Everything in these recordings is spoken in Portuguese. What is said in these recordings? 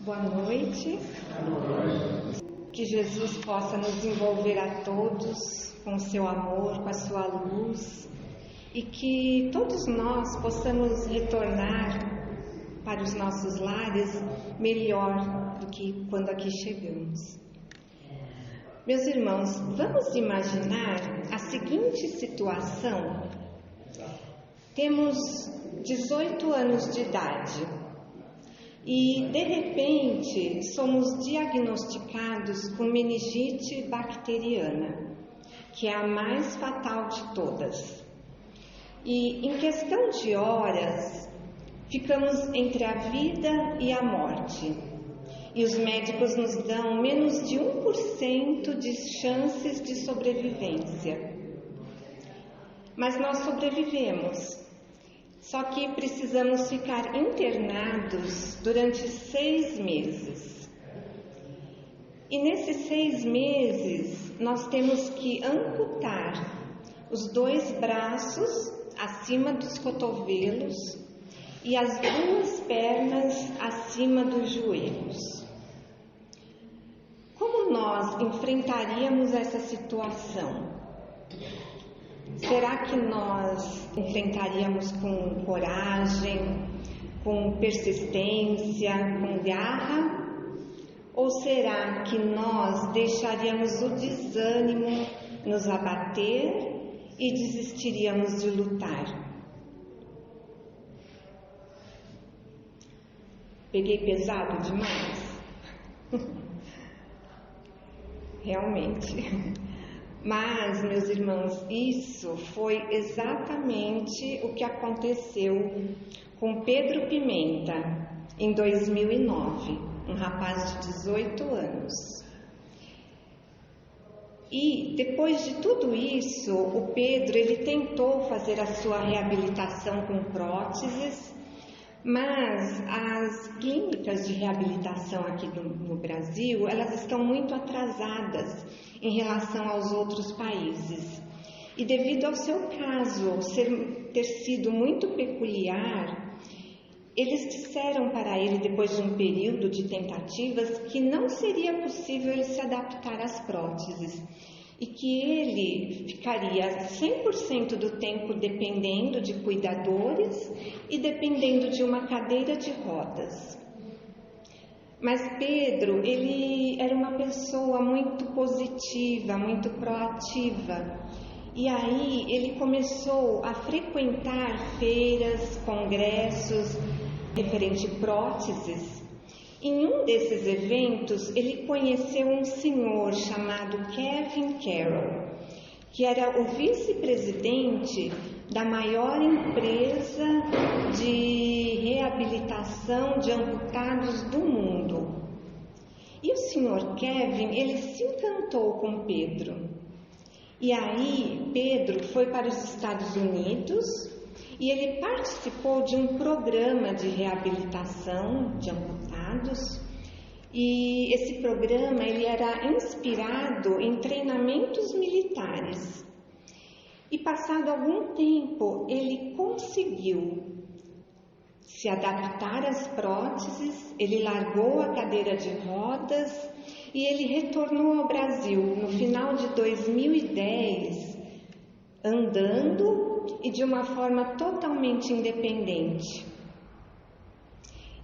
Boa noite. Que Jesus possa nos envolver a todos com o seu amor, com a sua luz, e que todos nós possamos retornar para os nossos lares melhor do que quando aqui chegamos. Meus irmãos, vamos imaginar a seguinte situação. Temos 18 anos de idade e, de repente, somos diagnosticados com meningite bacteriana, que é a mais fatal de todas. E, em questão de horas, ficamos entre a vida e a morte. E os médicos nos dão menos de 1% de chances de sobrevivência. Mas nós sobrevivemos. Só que precisamos ficar internados durante 6 meses. E nesses 6 meses, nós temos que amputar os 2 braços acima dos cotovelos e as 2 pernas acima dos joelhos. Como nós enfrentaríamos essa situação? Será que nós enfrentaríamos com coragem, com persistência, com garra? Ou será que nós deixaríamos o desânimo nos abater e desistiríamos de lutar? Peguei pesado demais? Realmente. Mas, meus irmãos, isso foi exatamente o que aconteceu com Pedro Pimenta em 2009, um rapaz de 18 anos. E depois de tudo isso, o Pedro ele tentou fazer a sua reabilitação com próteses, mas as clínicas de reabilitação aqui no Brasil, elas estão muito atrasadas em relação aos outros países. E devido ao seu caso ter sido muito peculiar, eles disseram para ele, depois de um período de tentativas, que não seria possível ele se adaptar às próteses e que ele ficaria 100% do tempo dependendo de cuidadores e dependendo de uma cadeira de rodas. Mas Pedro, ele era uma pessoa muito positiva, muito proativa. E aí ele começou a frequentar feiras, congressos, referente a próteses. Em um desses eventos, ele conheceu um senhor chamado Kevin Carroll, que era o vice-presidente da maior empresa de reabilitação de amputados do mundo. E o senhor Kevin, ele se encantou com Pedro. E aí, Pedro foi para os Estados Unidos e ele participou de um programa de reabilitação de amputados. E esse programa ele era inspirado em treinamentos militares. E passado algum tempo, ele conseguiu se adaptar às próteses, ele largou a cadeira de rodas e ele retornou ao Brasil no final de 2010, andando e de uma forma totalmente independente.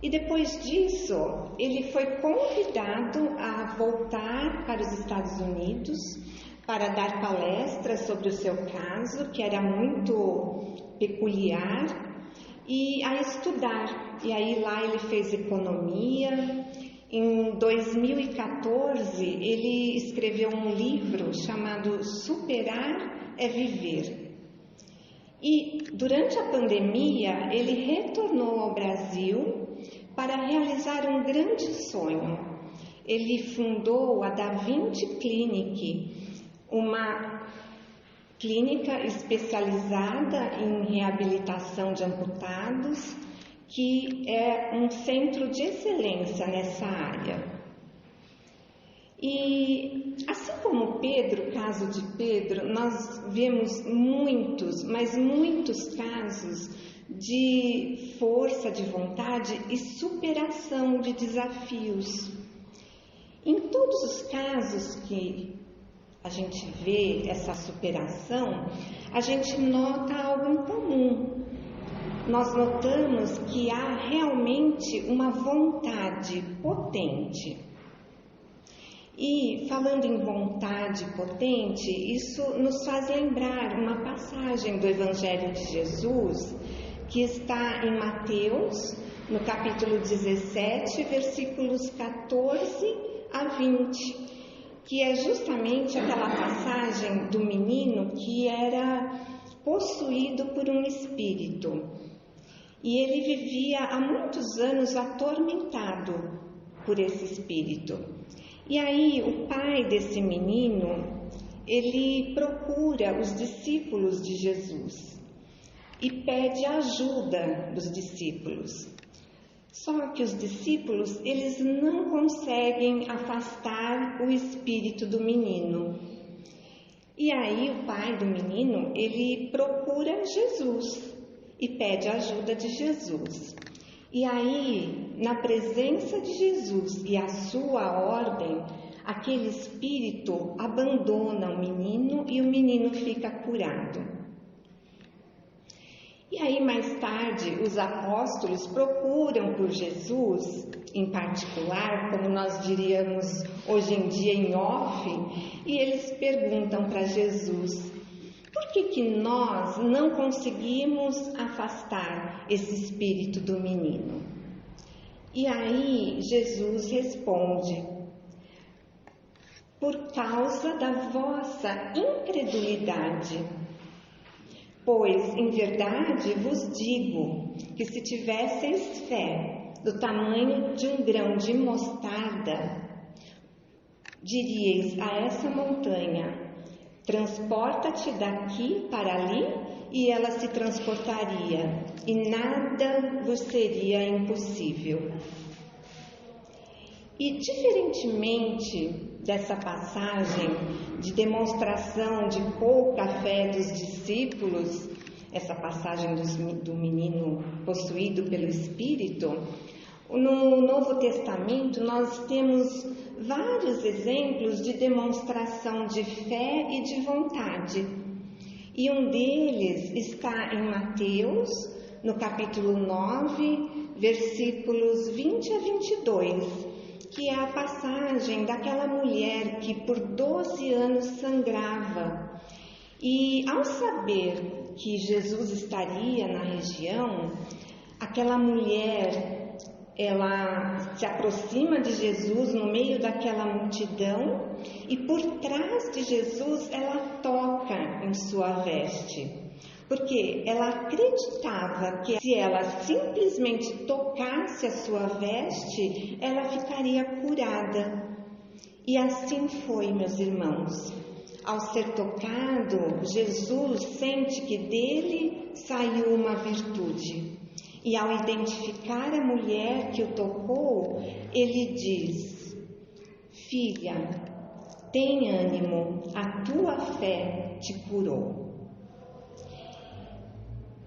E depois disso, ele foi convidado a voltar para os Estados Unidos para dar palestras sobre o seu caso, que era muito peculiar, e a estudar. E aí lá ele fez economia. Em 2014, ele escreveu um livro chamado Superar é Viver. E durante a pandemia, ele retornou ao Brasil para realizar um grande sonho. Ele fundou a Da Vinci Clinic, uma clínica especializada em reabilitação de amputados, que é um centro de excelência nessa área. E assim como Pedro, o caso de Pedro, nós vemos muitos, mas muitos casos de força de vontade e superação de desafios. Em todos os casos que a gente vê essa superação, a gente nota algo em comum. Nós notamos que há realmente uma vontade potente. E falando em vontade potente, isso nos faz lembrar uma passagem do Evangelho de Jesus, que está em Mateus, no capítulo 17, versículos 14 a 20, que é justamente aquela passagem do menino que era possuído por um espírito. E ele vivia há muitos anos atormentado por esse espírito. E aí o pai desse menino, ele procura os discípulos de Jesus e pede a ajuda dos discípulos. Só que os discípulos, eles não conseguem afastar o espírito do menino. E aí o pai do menino, ele procura Jesus e pede a ajuda de Jesus. E aí, na presença de Jesus e a sua ordem, aquele espírito abandona o menino e o menino fica curado. E aí, mais tarde, os apóstolos procuram por Jesus, em particular, como nós diríamos hoje em dia em off, e eles perguntam para Jesus: por que nós não conseguimos afastar esse espírito do menino? E aí Jesus responde: por causa da vossa incredulidade. Pois, em verdade, vos digo que se tivesseis fé do tamanho de um grão de mostarda, diríeis a essa montanha: transporta-te daqui para ali, e ela se transportaria, e nada vos seria impossível. E diferentemente dessa passagem de demonstração de pouca fé dos discípulos, essa passagem do menino possuído pelo Espírito, no Novo Testamento nós temos vários exemplos de demonstração de fé e de vontade. E um deles está em Mateus, no capítulo 9, versículos 20 a 22, que é a passagem daquela mulher que por 12 anos sangrava. E ao saber que Jesus estaria na região, aquela mulher, ela se aproxima de Jesus no meio daquela multidão e por trás de Jesus ela toca em sua veste. Porque ela acreditava que se ela simplesmente tocasse a sua veste, ela ficaria curada. E assim foi, meus irmãos. Ao ser tocado, Jesus sente que dele saiu uma virtude. E ao identificar a mulher que o tocou, ele diz: filha, tem ânimo, a tua fé te curou.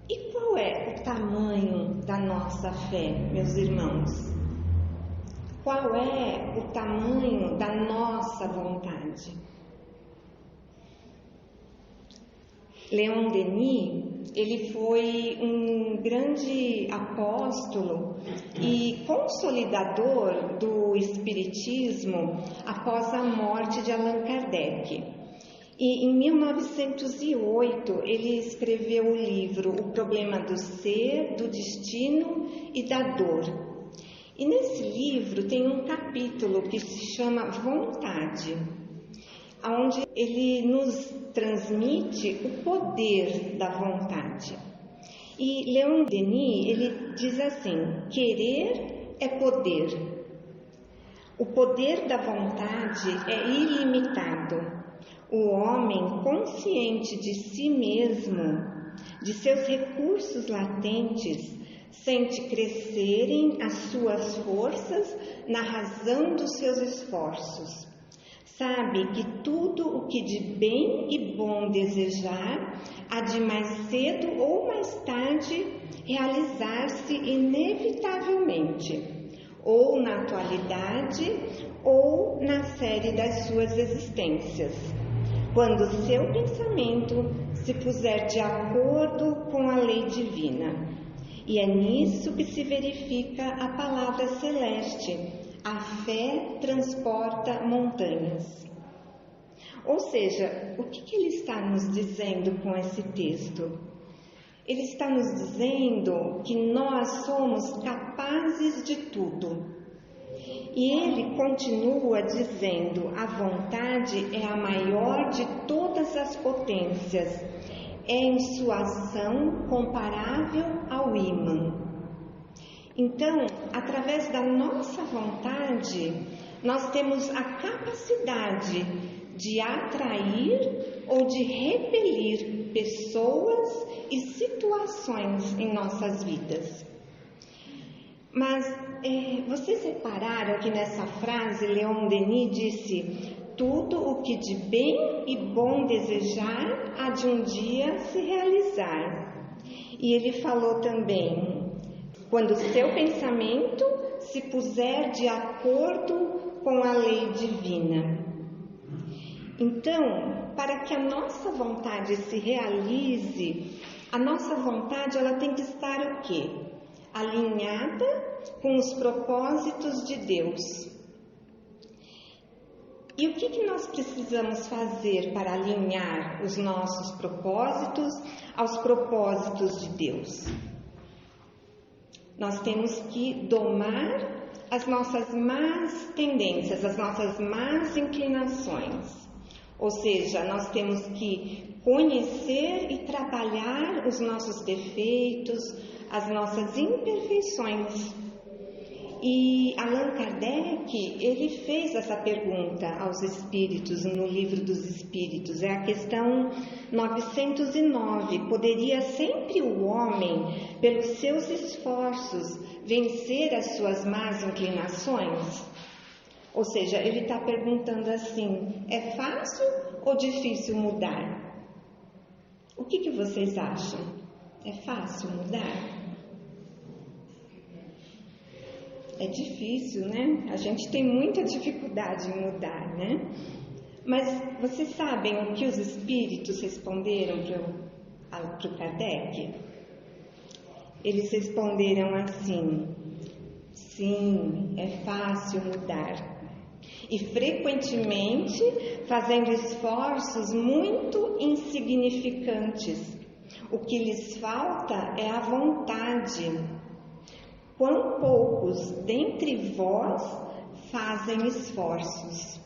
E qual é o tamanho da nossa fé, meus irmãos? Qual é o tamanho da nossa vontade? Leon Denis, ele foi um grande apóstolo e consolidador do espiritismo após a morte de Allan Kardec. E em 1908 ele escreveu o livro O Problema do Ser, do Destino e da Dor. E nesse livro tem um capítulo que se chama Vontade, onde ele nos transmite o poder da vontade. E Leon Denis, ele diz assim: querer é poder. O poder da vontade é ilimitado. O homem consciente de si mesmo, de seus recursos latentes, sente crescerem as suas forças na razão dos seus esforços. Sabe que tudo o que de bem e bom desejar, há de mais cedo ou mais tarde realizar-se inevitavelmente, ou na atualidade ou na série das suas existências, quando seu pensamento se puser de acordo com a lei divina. E é nisso que se verifica a palavra celeste: a fé transporta montanhas. Ou seja, o que ele está nos dizendo com esse texto? Ele está nos dizendo que nós somos capazes de tudo. E ele continua dizendo: a vontade é a maior de todas as potências, é em sua ação comparável ao ímã. Então, através da nossa vontade, nós temos a capacidade de atrair ou de repelir pessoas e situações em nossas vidas. Mas vocês repararam que nessa frase Leon Denis disse: tudo o que de bem e bom desejar há de um dia se realizar. E ele falou também: quando o seu pensamento se puser de acordo com a lei divina. Então, para que a nossa vontade se realize, a nossa vontade ela tem que estar o quê? Alinhada com os propósitos de Deus. E o que nós precisamos fazer para alinhar os nossos propósitos aos propósitos de Deus? Nós temos que domar as nossas más tendências, as nossas más inclinações. Ou seja, nós temos que conhecer e trabalhar os nossos defeitos, as nossas imperfeições. E Allan Kardec, ele fez essa pergunta aos espíritos no Livro dos Espíritos, é a questão 909. Poderia sempre o homem, pelos seus esforços, vencer as suas más inclinações? Ou seja, ele está perguntando assim: é fácil ou difícil mudar? O que vocês acham? É fácil mudar? É difícil, né? A gente tem muita dificuldade em mudar, né? Mas vocês sabem o que os espíritos responderam para o Kardec? Eles responderam assim: sim, é fácil mudar. E frequentemente fazendo esforços muito insignificantes. O que lhes falta é a vontade. Quão poucos dentre vós fazem esforços.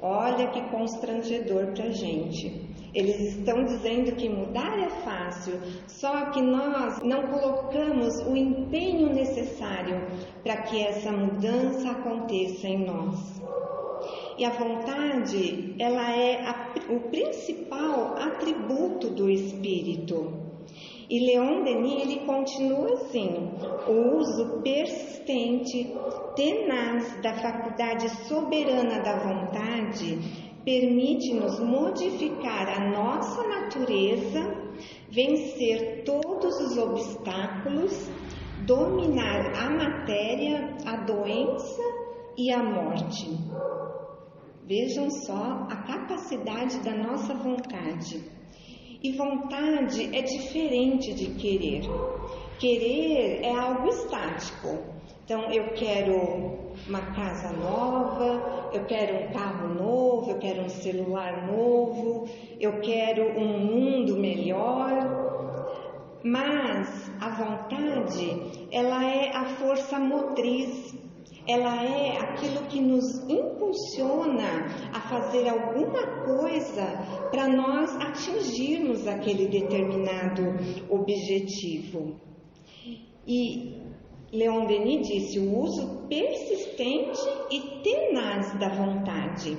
Olha que constrangedor para a gente. Eles estão dizendo que mudar é fácil, só que nós não colocamos o empenho necessário para que essa mudança aconteça em nós. E a vontade, ela é o principal atributo do espírito. E Leon Denis, ele continua assim: o uso persistente, tenaz da faculdade soberana da vontade permite-nos modificar a nossa natureza, vencer todos os obstáculos, dominar a matéria, a doença e a morte. Vejam só a capacidade da nossa vontade. E vontade é diferente de querer. Querer é algo estático. Então, eu quero uma casa nova, eu quero um carro novo, eu quero um celular novo, eu quero um mundo melhor. Mas a vontade, ela é a força motriz, ela é aquilo que nos impulsiona a fazer alguma coisa para nós atingirmos aquele determinado objetivo. E Leon Denis disse: o uso persistente e tenaz da vontade.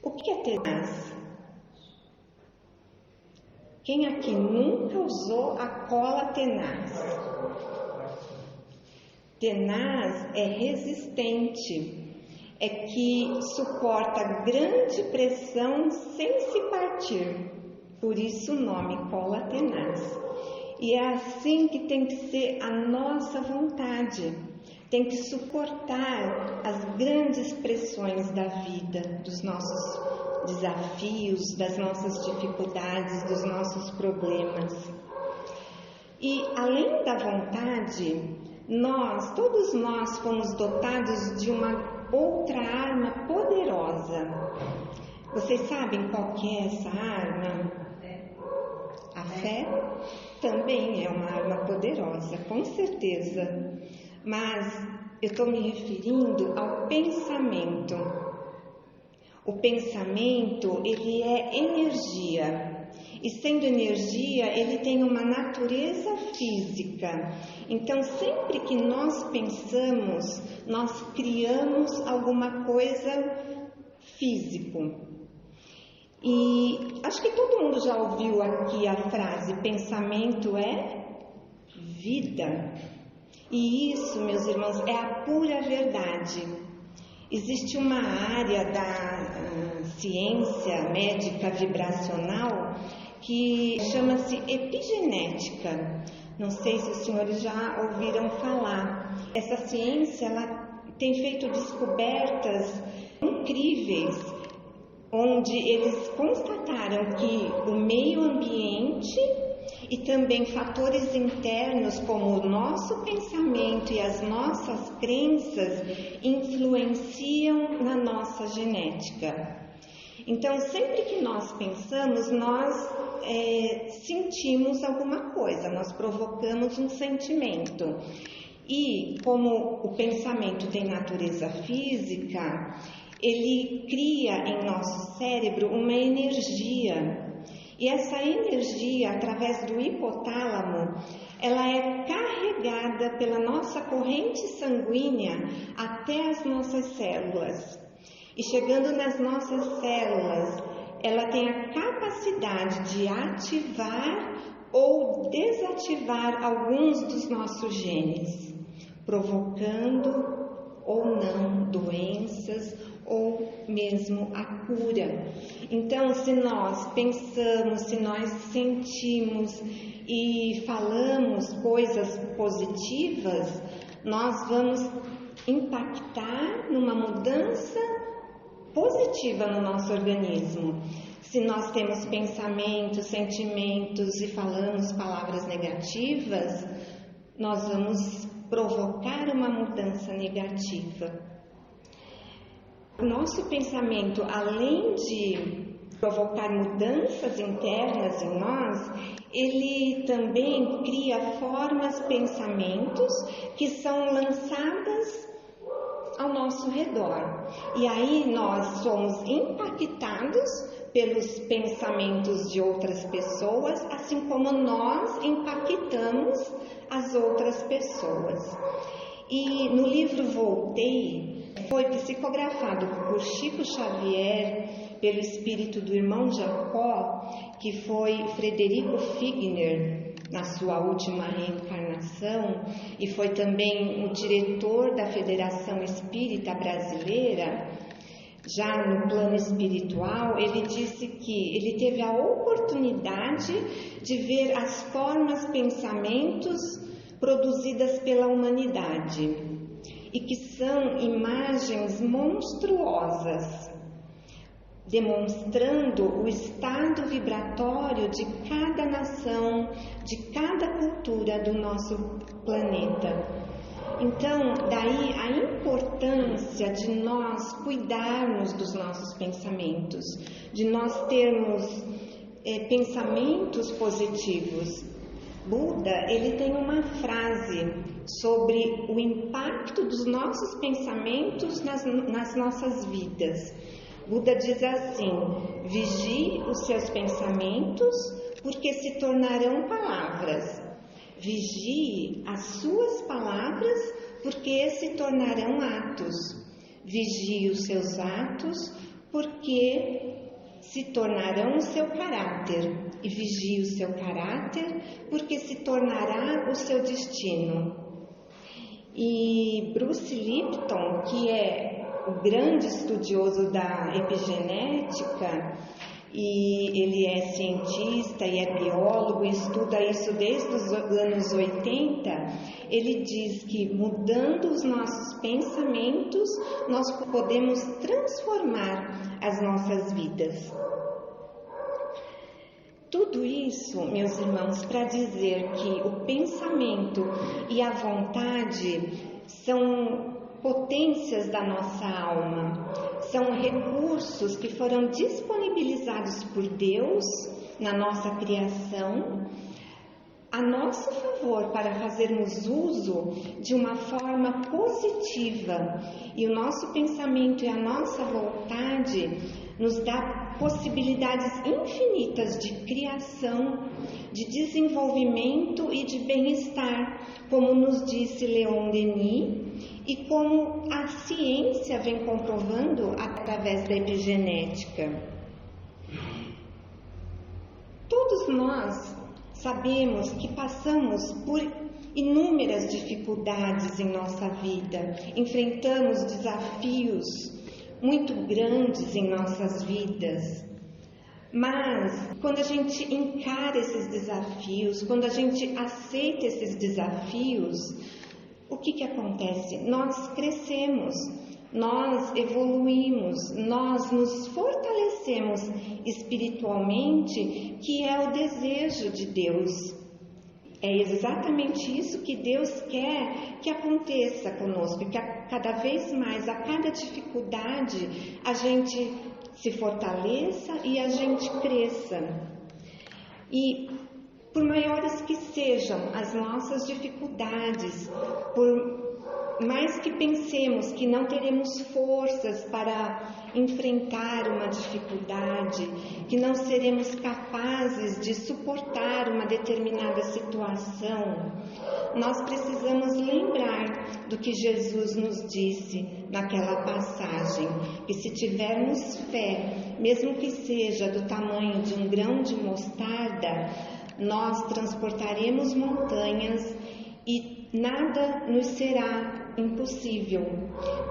O que é tenaz? Quem aqui nunca usou a cola tenaz? Tenaz é resistente, é que suporta grande pressão sem se partir. Por isso o nome cola tenaz. E é assim que tem que ser a nossa vontade. Tem que suportar as grandes pressões da vida, dos nossos desafios, das nossas dificuldades, dos nossos problemas. E além da vontade, todos nós fomos dotados de uma outra arma poderosa. Vocês sabem qual que é essa arma? A fé também é uma arma poderosa, com certeza. Mas eu estou me referindo ao pensamento. O pensamento, ele é energia. E sendo energia, ele tem uma natureza física. Então, sempre que nós pensamos, nós criamos alguma coisa físico. E acho que todo mundo já ouviu aqui a frase: pensamento é vida. E isso, meus irmãos, é a pura verdade. Existe uma área da ciência médica vibracional que chama-se epigenética. Não sei se os senhores já ouviram falar. Essa ciência, ela tem feito descobertas incríveis, onde eles constataram que o meio ambiente e também fatores internos como o nosso pensamento e as nossas crenças influenciam na nossa genética. Então, sempre que nós pensamos, nós sentimos alguma coisa, nós provocamos um sentimento. E como o pensamento tem natureza física, ele cria em nosso cérebro uma energia. E essa energia, através do hipotálamo, ela é carregada pela nossa corrente sanguínea até as nossas células. E chegando nas nossas células, ela tem a capacidade de ativar ou desativar alguns dos nossos genes, provocando ou não doenças ou mesmo a cura. Então, se nós pensamos, se nós sentimos e falamos coisas positivas, nós vamos impactar numa mudança positiva no nosso organismo. Se nós temos pensamentos, sentimentos e falamos palavras negativas, nós vamos provocar uma mudança negativa. O nosso pensamento, além de provocar mudanças internas em nós, ele também cria formas, pensamentos que são lançadas ao nosso redor. E aí nós somos impactados pelos pensamentos de outras pessoas, assim como nós impactamos as outras pessoas. E no livro Voltei, foi psicografado por Chico Xavier, pelo espírito do irmão Jacó, que foi Frederico Figner, na sua última reencarnação, e foi também o diretor da Federação Espírita Brasileira. Já no plano espiritual, ele disse que ele teve a oportunidade de ver as formas, pensamentos produzidas pela humanidade e que são imagens monstruosas, demonstrando o estado vibratório de cada nação, de cada cultura do nosso planeta. Então, daí a importância de nós cuidarmos dos nossos pensamentos, de nós termos pensamentos positivos. Buda, ele tem uma frase sobre o impacto dos nossos pensamentos nas nossas vidas. Buda diz assim: vigie os seus pensamentos, porque se tornarão palavras. Vigie as suas palavras, porque se tornarão atos. Vigie os seus atos, porque se tornarão o seu caráter. E vigie o seu caráter, porque se tornará o seu destino. E Bruce Lipton, que é o grande estudioso da epigenética e ele é cientista e é biólogo, e estuda isso desde os anos 80, ele diz que mudando os nossos pensamentos, nós podemos transformar as nossas vidas. Tudo isso, meus irmãos, para dizer que o pensamento e a vontade são potências da nossa alma, são recursos que foram disponibilizados por Deus na nossa criação, a nosso favor, para fazermos uso de uma forma positiva, e o nosso pensamento e a nossa vontade nos dá possibilidades infinitas de criação, de desenvolvimento e de bem-estar, como nos disse Leon Denis e como a ciência vem comprovando através da epigenética. Todos nós sabemos que passamos por inúmeras dificuldades em nossa vida, enfrentamos desafios muito grandes em nossas vidas, mas quando a gente encara esses desafios, quando a gente aceita esses desafios, o que acontece? Nós crescemos, nós evoluímos, nós nos fortalecemos espiritualmente, que é o desejo de Deus. É exatamente isso que Deus quer que aconteça conosco, que cada vez mais, a cada dificuldade, a gente se fortaleça e a gente cresça. E por maiores que sejam as nossas dificuldades, por mais que pensemos que não teremos forças para enfrentar uma dificuldade, que não seremos capazes de suportar uma determinada situação, nós precisamos lembrar do que Jesus nos disse naquela passagem, que se tivermos fé, mesmo que seja do tamanho de um grão de mostarda, nós transportaremos montanhas e nada nos será impossível.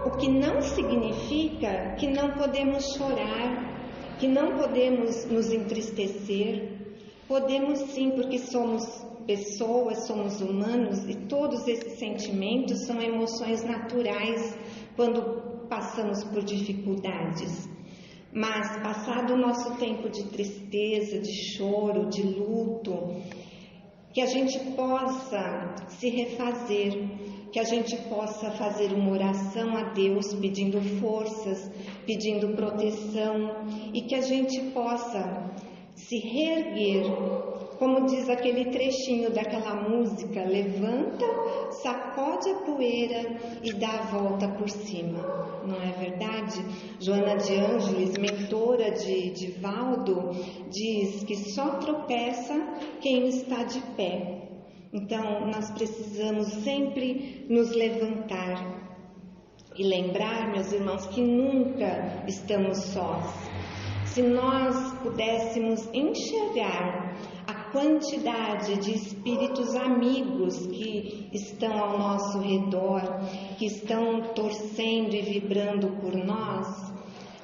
O que não significa que não podemos chorar, que não podemos nos entristecer. Podemos sim, porque somos pessoas, somos humanos, e todos esses sentimentos são emoções naturais quando passamos por dificuldades. Mas passado o nosso tempo de tristeza, de choro, de luto, que a gente possa se refazer, que a gente possa fazer uma oração a Deus pedindo forças, pedindo proteção, e que a gente possa se reerguer, como diz aquele trechinho daquela música: levanta, sacode a poeira e dá a volta por cima. Não é verdade? Joana de Ângeles, mentora de Divaldo, diz que só tropeça quem está de pé. Então, nós precisamos sempre nos levantar e lembrar, meus irmãos, que nunca estamos sós. Se nós pudéssemos enxergar a quantidade de espíritos amigos que estão ao nosso redor, que estão torcendo e vibrando por nós,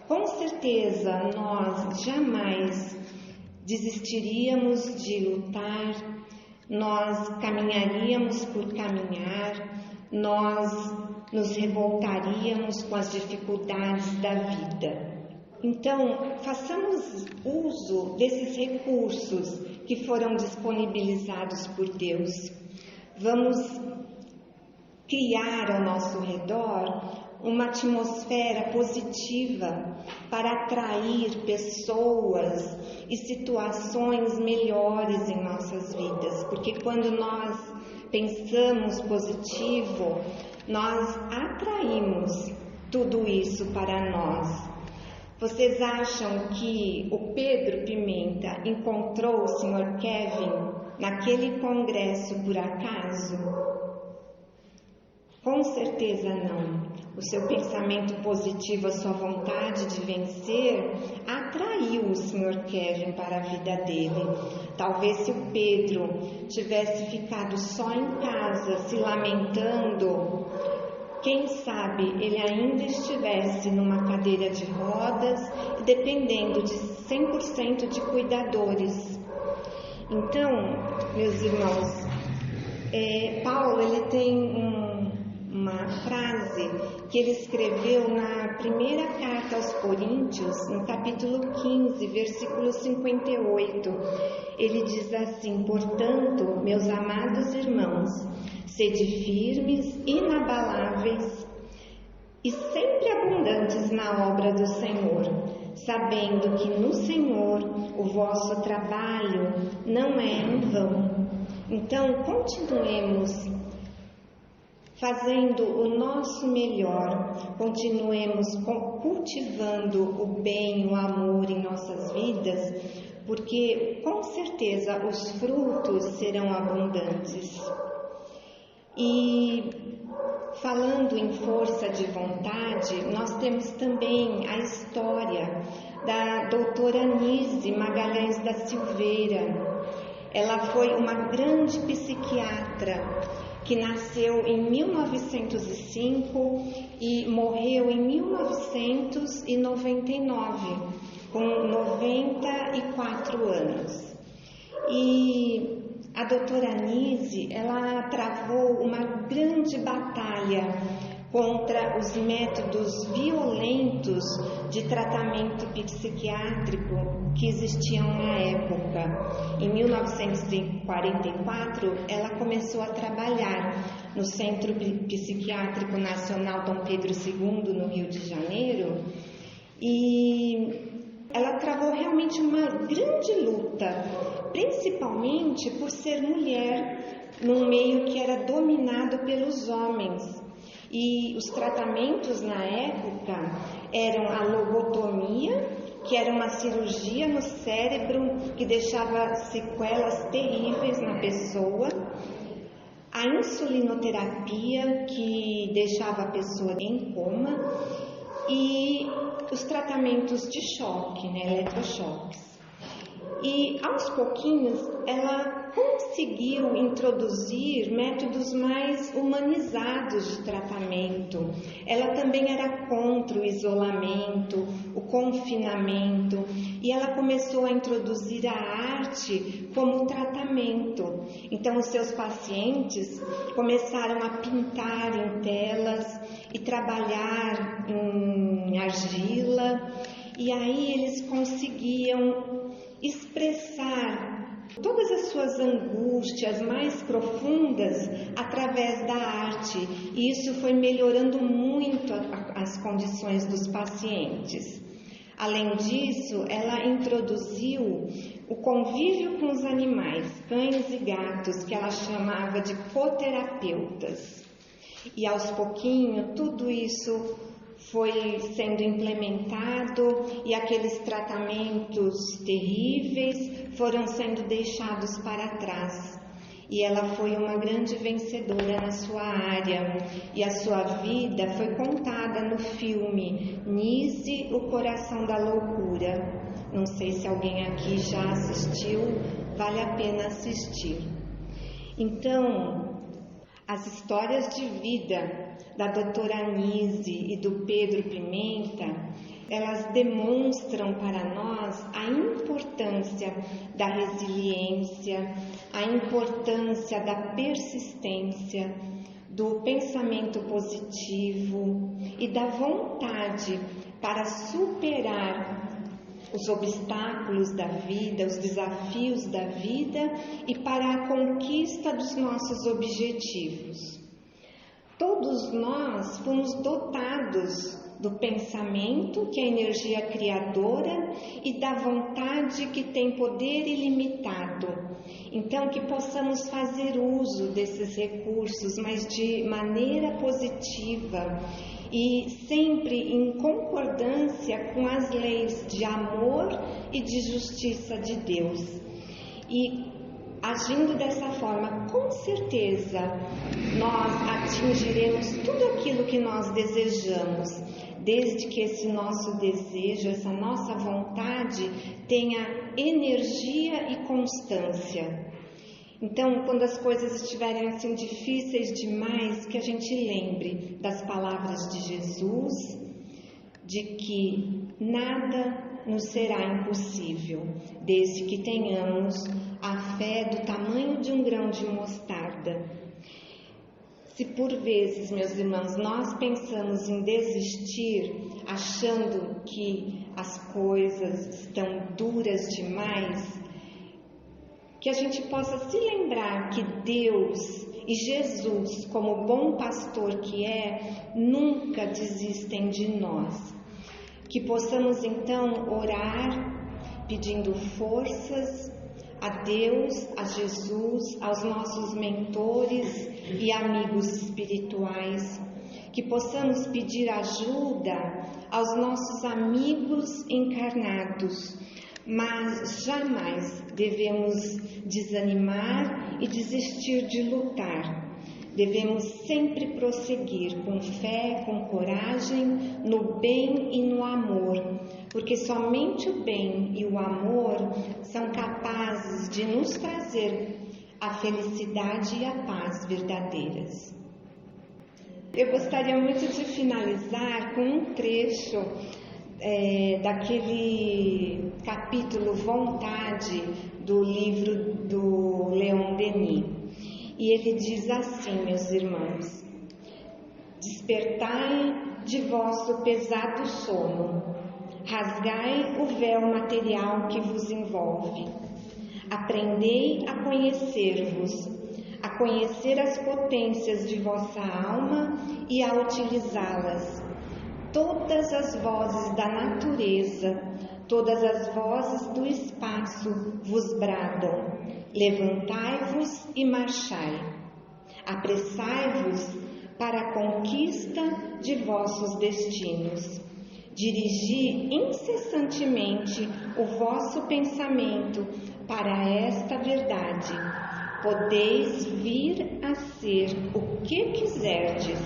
com certeza nós jamais desistiríamos de lutar, nós caminharíamos por caminhar, nós nos revoltaríamos com as dificuldades da vida. Então, façamos uso desses recursos que foram disponibilizados por Deus. Vamos criar ao nosso redor uma atmosfera positiva para atrair pessoas e situações melhores em nossas vidas, porque quando nós pensamos positivo, nós atraímos tudo isso para nós. Vocês acham que o Pedro Pimenta encontrou o Sr. Kevin naquele congresso por acaso? Com certeza não. O seu pensamento positivo, a sua vontade de vencer, atraiu o Sr. Kevin para a vida dele. Talvez se o Pedro tivesse ficado só em casa, se lamentando, quem sabe ele ainda estivesse numa cadeira de rodas, dependendo de 100% de cuidadores. Então, meus irmãos, Paulo ele tem uma frase que ele escreveu na primeira carta aos Coríntios, no capítulo 15, versículo 58. Ele diz assim: portanto, meus amados irmãos, sede firmes, inabaláveis e sempre abundantes na obra do Senhor, sabendo que no Senhor o vosso trabalho não é em vão. Então, continuemos fazendo o nosso melhor, continuemos cultivando o bem, o amor em nossas vidas, porque com certeza os frutos serão abundantes. E falando em força de vontade, nós temos também a história da doutora Anise Magalhães da Silveira. Ela foi uma grande psiquiatra que nasceu em 1905 e morreu em 1999, com 94 anos. E a doutora Anise, ela travou uma grande batalha contra os métodos violentos de tratamento psiquiátrico que existiam na época. Em 1944, ela começou a trabalhar no Centro Psiquiátrico Nacional Dom Pedro II, no Rio de Janeiro, e ela travou realmente uma grande luta, principalmente por ser mulher, num meio que era dominado pelos homens. E os tratamentos na época eram a lobotomia, que era uma cirurgia no cérebro que deixava sequelas terríveis na pessoa, a insulinoterapia, que deixava a pessoa em coma, e os tratamentos de choque, eletrochoques. E aos pouquinhos ela conseguiu introduzir métodos mais humanizados de tratamento. Ela também era contra o isolamento, o confinamento, e ela começou a introduzir a arte como tratamento. Então os seus pacientes começaram a pintar em telas e trabalhar em argila, e aí eles conseguiam expressar todas as suas angústias mais profundas através da arte, e isso foi melhorando muito as condições dos pacientes. Além disso, ela introduziu o convívio com os animais, cães e gatos, que ela chamava de coterapeutas. E aos pouquinhos tudo isso foi sendo implementado e aqueles tratamentos terríveis foram sendo deixados para trás. E ela foi uma grande vencedora na sua área, e a sua vida foi contada no filme Nise, o Coração da Loucura. Não sei se alguém aqui já assistiu, vale a pena assistir. Então, as histórias de vida da doutora Anise e do Pedro Pimenta, elas demonstram para nós a importância da resiliência, a importância da persistência, do pensamento positivo e da vontade para superar os obstáculos da vida, os desafios da vida e para a conquista dos nossos objetivos. Todos nós fomos dotados do pensamento, que é a energia criadora, e da vontade, que tem poder ilimitado. Então, que possamos fazer uso desses recursos, mas de maneira positiva e sempre em concordância com as leis de amor e de justiça de Deus. E agindo dessa forma, com certeza, nós atingiremos tudo aquilo que nós desejamos, desde que esse nosso desejo, essa nossa vontade tenha energia e constância. Então, quando as coisas estiverem assim difíceis demais, que a gente lembre das palavras de Jesus, de que nada nos será impossível, desde que tenhamos a fé do tamanho de um grão de mostarda. Se por vezes, meus irmãos, nós pensamos em desistir, achando que as coisas estão duras demais, que a gente possa se lembrar que Deus e Jesus, como bom pastor que é, nunca desistem de nós. Que possamos então orar pedindo forças a Deus, a Jesus, aos nossos mentores e amigos espirituais. Que possamos pedir ajuda aos nossos amigos encarnados, mas jamais devemos desanimar e desistir de lutar. Devemos sempre prosseguir com fé, com coragem, no bem e no amor, porque somente o bem e o amor são capazes de nos trazer a felicidade e a paz verdadeiras. Eu gostaria muito de finalizar com um trecho daquele capítulo Vontade do livro do Leon Denis. E ele diz assim, meus irmãos: despertai de vosso pesado sono, rasgai o véu material que vos envolve, aprendei a conhecer-vos, a conhecer as potências de vossa alma e a utilizá-las. Todas as vozes da natureza, todas as vozes do espaço vos bradam: levantai-vos e marchai. Apressai-vos para a conquista de vossos destinos. Dirigi incessantemente o vosso pensamento para esta verdade. Podeis vir a ser o que quiserdes,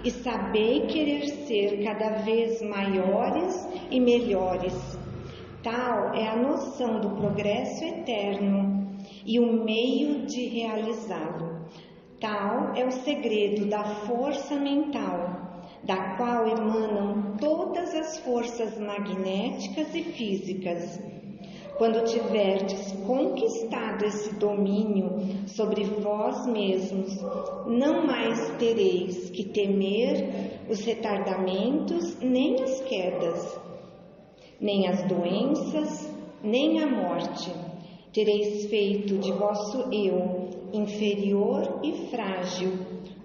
e sabei querer ser cada vez maiores e melhores. Tal é a noção do progresso eterno e o meio de realizá-lo. Tal é o segredo da força mental, da qual emanam todas as forças magnéticas e físicas. Quando tiverdes conquistado esse domínio sobre vós mesmos, não mais tereis que temer os retardamentos, nem as quedas, nem as doenças, nem a morte. Tereis feito de vosso eu, inferior e frágil,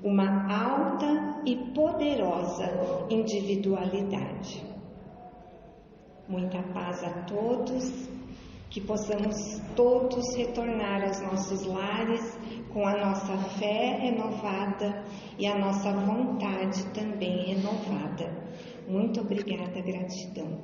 uma alta e poderosa individualidade. Muita paz a todos. Que possamos todos retornar aos nossos lares com a nossa fé renovada e a nossa vontade também renovada. Muito obrigada, gratidão.